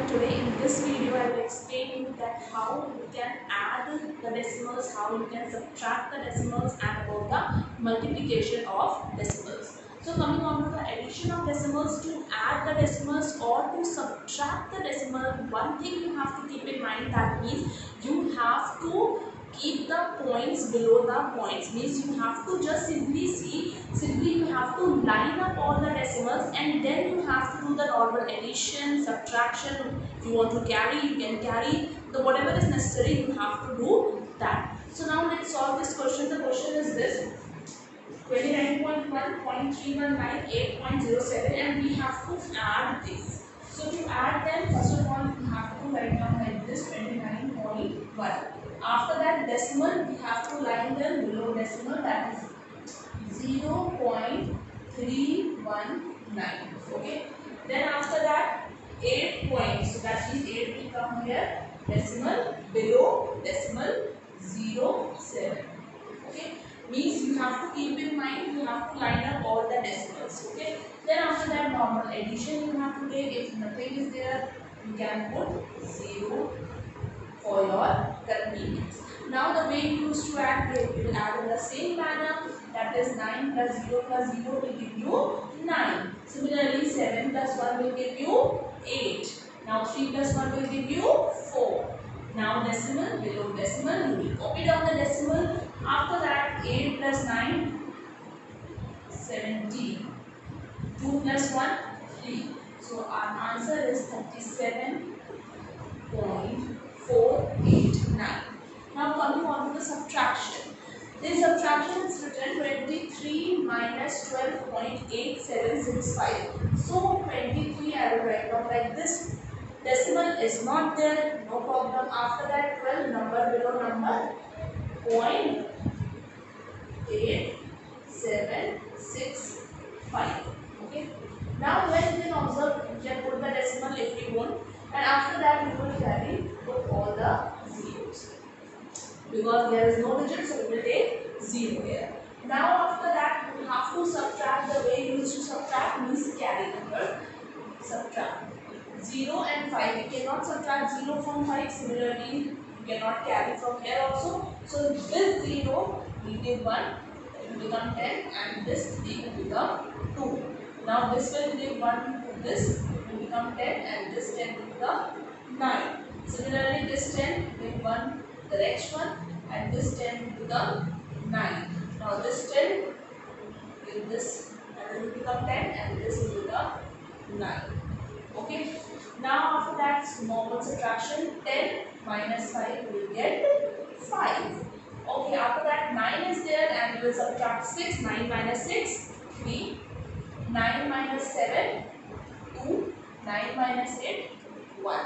today in this video I will explain you that how you can add the decimals, how you can subtract the decimals and about the multiplication of decimals. So coming on to the addition of decimals, to add the decimals or to subtract the decimal, one thing you have to keep in mind, that means you have to keep the points below the points, means you have to just simply you have to line up all the decimals and then you have to do the normal addition, subtraction. If you want to carry, you can carry, the whatever is necessary you have to do that. So now let's solve this question. The question is this: 29.1.319.8.07 and we have to add this. So to add them, first of all we have to write down like this 29.1. After that decimal we have to line them below decimal, that is 0.319. Okay. Then after that 8 points. So that means 8 will come here. Decimal below decimal 0.7. Okay. Means you have to keep in mind, you have to line up all the decimals. Okay. Then after that normal addition you have to take. If nothing is there, you can put 0 for your convenience. Now the way you used to add, we will add in the same manner, that is 9 plus 0 will give you 9. Similarly 7 plus 1 will give you 8. Now 3 plus 1 will give you 4. Now decimal, below decimal, you will copy down the decimal. After that 8 plus 9, 17. 2 plus 1, 3. So our answer is 37.489. Now coming on to the subtraction. This subtraction is written 23 minus 12.8765. So 23 I will write down like this. Decimal is not there, no problem. After that 12, number below number, 0.8765. Okay. Now when you can observe, you can put the decimal if you want, and after that you will carry put all the zeros, because there is no digit, so we will take 0 here. Now after that you have to subtract. The way you used to subtract means carry number, subtract 0 and 5. You cannot subtract 0 from 5. Similarly you cannot carry from here also. So this 0 will give 1, it will become 10, and this 3 will become 2. Now this will give 1 to this, will become 10, and this 10 will become 9. Similarly this 10 will 1 the next one, and this 10 will become 9. Now this 10 will this, and it will become 10, and this will become 9. Okay. Now after that normal subtraction, 10 minus 5 will get 5. Okay. After that 9 is there and we will subtract 6. 9 minus 6, 3. 9 minus 7, 2. 9 minus 8, 1.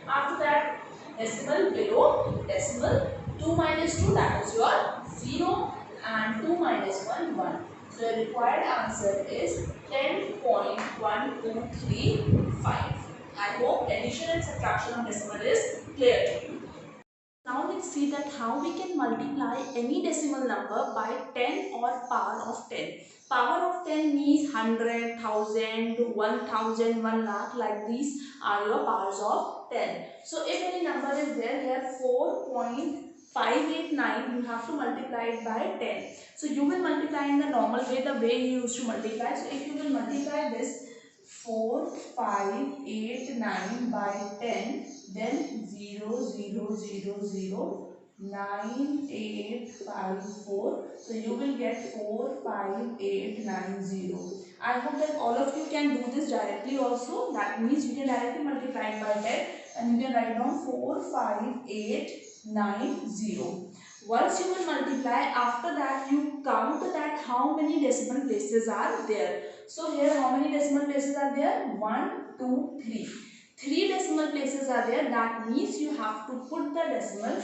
After that decimal below decimal, 2 minus 2, that is your 0, and 2 minus 1, 1. So the required answer is 10.1235. I hope addition and subtraction of decimal is clear to you. Now let's see that how we can multiply any decimal number by 10 or power of 10. Power of 10 means 100, 1000, 1000, 1 lakh, like these are your powers of 10. So if any number is there here, 4.589, you have to multiply it by 10. So you will multiply in the normal way, the way you used to multiply. So if you will multiply this 4589 by 10, then 0.9854. So you will get 45890. I hope that all of you can do this directly also. That means you can directly multiply it by 10 and you can write down 45890. Once you will multiply, after that you count that how many decimal places are there. So here how many decimal places are there? 1, 2, 3. 3 decimal places are there. That means you have to put the decimal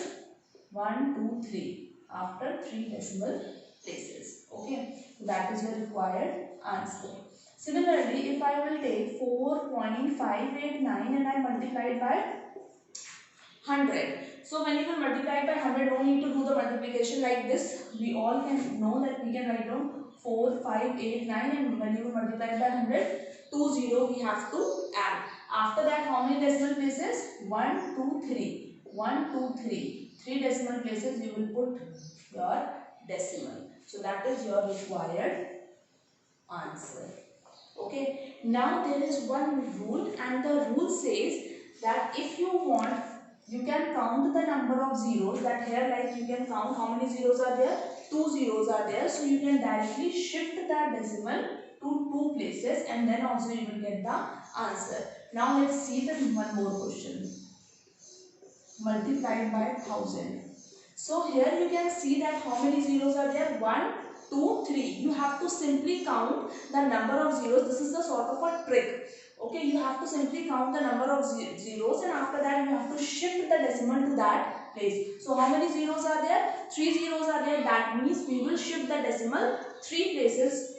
1, 2, 3 after 3 decimal places. Okay. That is your required answer. Similarly, if I will take 4.589 and I multiply it by 100. So when you will multiply by 100, no need to do the multiplication like this. We all can know that we can write down 4, 5, 8, 9, and when you will multiply by 100, 2 0 we have to add. After that, how many decimal places? 1, 2, 3. 1, 2, 3. 3 decimal places you will put your decimal. So that is your required answer. Okay. Now there is one rule, and the rule says that if you want, you can count the number of zeros. That here, like, you can count how many zeros are there. 2 zeros are there, so you can directly shift that decimal to 2 places, and then also you will get the answer. Now let's see the one more question. Multiplied by 1000. So here you can see that how many zeros are there. 1, 2, 3. You have to simply count the number of zeros. This is the sort of a trick. Okay, you have to simply count the number of zeros, and after that you have to shift the decimal to that place. So how many zeros are there? 3 zeros are there. That means we will shift the decimal 3 places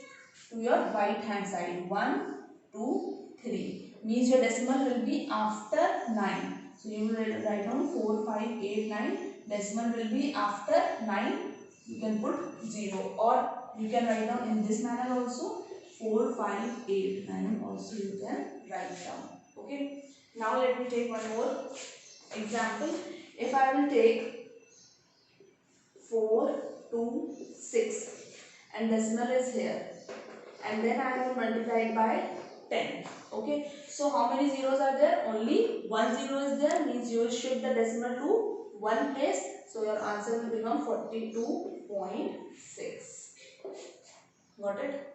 to your right hand side. 1, 2, 3. Means your decimal will be after 9. So you will write down 4, 5, 8, 9. Decimal will be after 9. You can put 0, or you can write down in this manner also. 4, 5, 8, 9 also you can write down. Okay. Now let me take one more example. If I will take 4, 2, 6 and decimal is here, and then I will multiply it by 10. Okay. So how many zeros are there? Only 1 zero is there, means you will shift the decimal to 1 place. So your answer will become 42.6. Got it?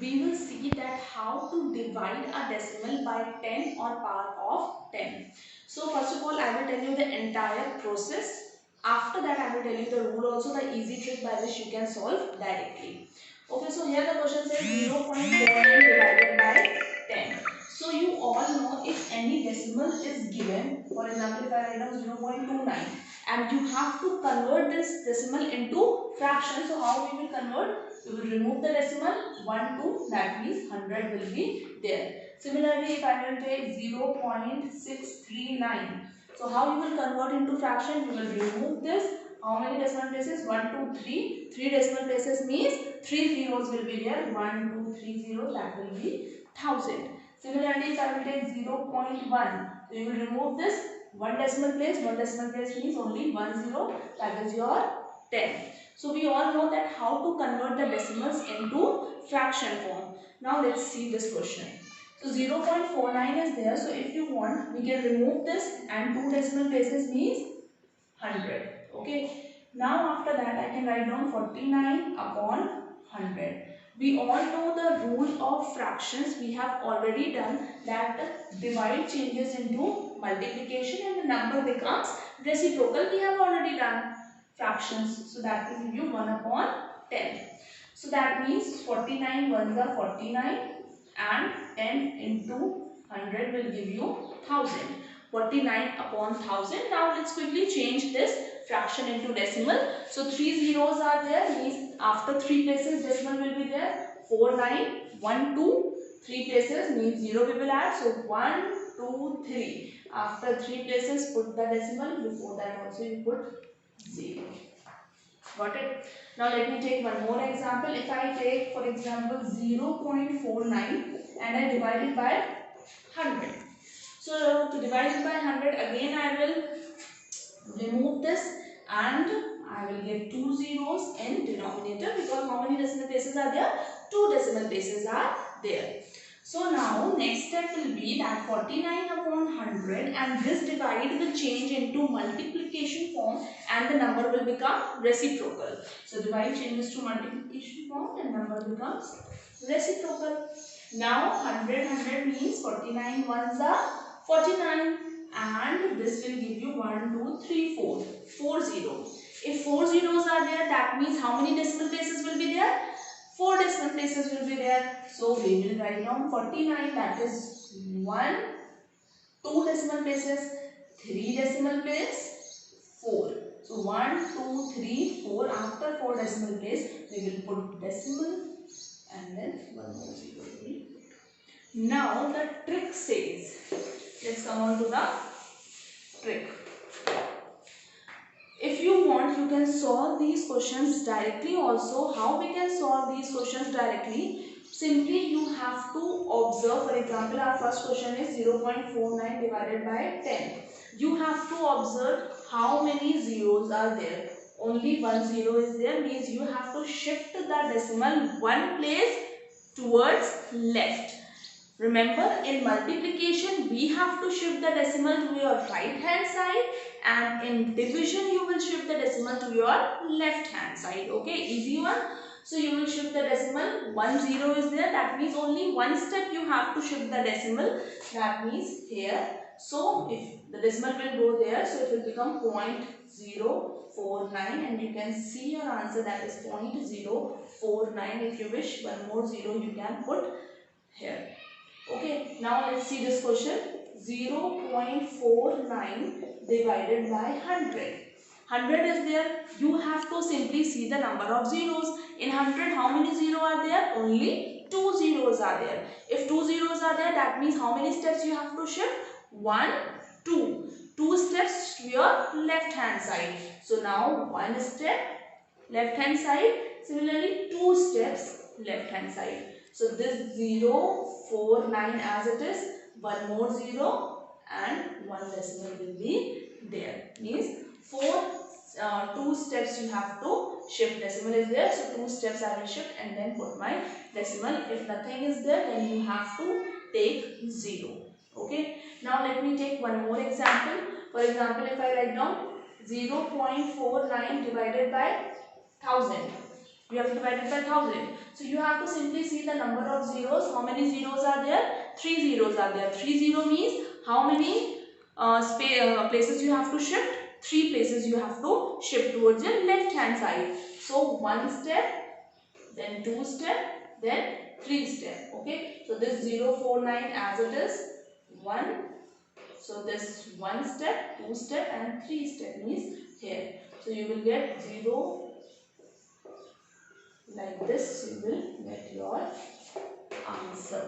We will see that how to divide a decimal by 10 or power of 10. So first of all, I will tell you the entire process. After that, I will tell you the rule also, the easy trick by which you can solve directly. Okay, so here the question says 0.49 divided by 10. So you all know, if any decimal is given, for example, if I write down 0.29, and you have to convert this decimal into fraction. So how we will convert? We will remove the decimal 1 2, that means 100 will be there. Similarly, if I will take 0.639, so how you will convert into fraction? You will remove this. How many decimal places? 1 2 3. 3 decimal places means 3 zeros will be there. 1 2 3 zeros, that will be 1000. Similarly, if I will take 0.1, so you will remove this 1 decimal place. 1 decimal place means only 1 zero, that is your 10. So we all know that how to convert the decimals into fraction form. Now let's see this question. So 0.49 is there. So if you want, we can remove this, and 2 decimal places means 100. Okay. Now after that, I can write down 49 upon 100. We all know the rule of fractions. We have already done that. Divide changes into multiplication and the number becomes reciprocal. We have already done fractions. So that will give you 1 upon 10. So that means 49 ones are 49, and 10 into 100 will give you 1000. 49 upon 1000. Now let's quickly change this fraction into decimal. So 3 zeros are there, means after 3 places decimal will be there. 4, 9, 1, 2. 3 places means 0 we will add. So 1, 2, 3. After 3 places put the decimal. Before that also you put 0. Got it? Now let me take one more example. If I take, for example, 0.49 and I divide it by 100. So to divide it by 100, again I will remove this, and I will get 2 zeros in denominator, because how many decimal places are there? 2 decimal places are there. So now next step will be that 49 upon 100, and this divide will change into multiplication form, and the number will become reciprocal. So divide changes to multiplication form and number becomes reciprocal. Now 100 means 49 ones are 49, and this will give you 1 2 3 4 4 zeros. If 4 zeros are there, that means how many decimal places will be there? 4 decimal places will be there. So we will write down 49, that is 1, 2 decimal places, 3 decimal place, 4. So 1, 2, 3, 4. After 4 decimal place, we will put decimal and then 1 more 0. Now the trick says, let's come on to the trick. If you want, you can solve these questions directly also. How we can solve these questions directly? Simply you have to observe. For example, our first question is 0.49 divided by 10. You have to observe how many zeros are there. Only one zero is there, means you have to shift the decimal one place towards left. Remember, in multiplication we have to shift the decimal to your right hand side, and in division you will shift the decimal to your left hand side. Okay, easy one. So you will shift the decimal, 1 0 is there, that means only one step you have to shift the decimal, that means here. So if the decimal will go there, so it will become 0.049, and you can see your answer, that is 0.049. If you wish one more zero you can put here. Okay, now let's see this question. 0.49 divided by 100. 100 is there. You have to simply see the number of zeros. In 100, how many zeros are there? Only 2 zeros are there. If 2 zeros are there, that means how many steps you have to shift? 1, 2. 2 steps to your left hand side. So now 1 step left hand side. Similarly, 2 steps left hand side. So this 0.49 as it is, one more zero and one decimal will be there. Means 2 steps you have to shift. Decimal is there, so 2 steps I will shift and then put my decimal. If nothing is there, then you have to take 0. Okay. Now let me take one more example. For example, if I write down 0.49 divided by 1000. You have to divide it by 1000. So you have to simply see the number of zeros. How many zeros are there? 3 zeros are there. 3 0 means how many places you have to shift? 3 places you have to shift towards your left hand side. So 1 step, then 2 step, then 3 step. Okay. So this 0.49 as it is 1. So this 1 step, 2 step and 3 step means here. So you will get 0. Like this, you will get your answer.